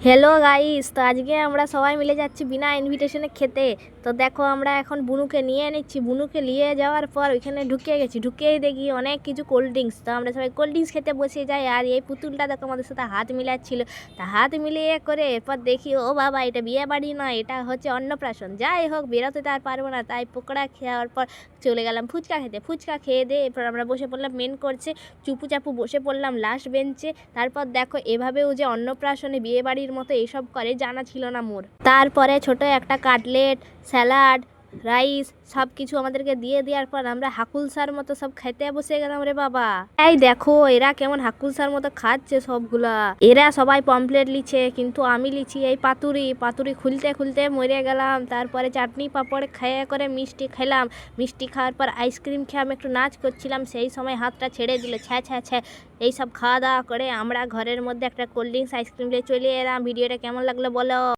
Hello guys, তো আজকে আমরা সবাই মিলে যাচ্ছি বিনা ইনভিটেশনে খেতে। তো দেখো আমরা এখন বুনুকে নিয়ে নিচ্ছি। বুনুকে নিয়ে যাওয়ার পর ওইখানে ঢুকে গেছি, ঢুকেই দেখি অনেক কিছু কোল্ড ড্রিঙ্কস। তো আমরা সবাই কোল্ড ড্রিঙ্কস খেতে বসে যাই। আর এই পুতুলটা দেখো আমাদের সাথে হাত মিলাচ্ছিল। তা হাত মিলিয়ে করে এরপর দেখি ও বাবা, এটা বিয়ে বাড়ি নয়, এটা হচ্ছে অন্নপ্রাশন। যাই হোক, বেরোতে তো আর পারবো না, তাই পকোড়া খাওয়ার পর চলে গেলাম ফুচকা খেতে। ফুচকা খেয়ে দিয়ে এরপর আমরা বসে পড়লাম মেন কোর্সে, চুপু চাপু বসে পড়লাম লাস্ট বেঞ্চে। তারপর দেখো এভাবেও যে অন্নপ্রাশনে বিয়ে বাড়ির মতো এইসব করে জানা ছিল না মোর। তারপরে ছোট একটা কাটলেট, স্যালাড, রাইস সব কিছু আমাদেরকে দিয়ে দেওয়ার পর আমরা হাকুলসার মতো সব খেতে বসে গেলাম রে বাবা। এই দেখো এরা কেমন হাকুলসার মতো খাচ্ছে সবগুলা। এরা সবাই পমপ্লেট লিছে, কিন্তু আমি লিছি এই পাতুরি। পাতুরি খুলতে খুলতে মরে গেলাম। তারপরে চাটনি পাঁপড় খেয়ে করে মিষ্টি খেলাম। মিষ্টি খাওয়ার পর আইসক্রিম খেয়ে আমি একটু নাচ করছিলাম, সেই সময় হাতটা ছেড়ে দিল, ছ্যা ছ্যা ছ্যা। এইসব খাওয়া দাওয়া করে আমরা ঘরের মধ্যে একটা কোল্ড ড্রিঙ্কস আইসক্রিম নিয়ে চলে এলাম। ভিডিওটা কেমন লাগলো বলো।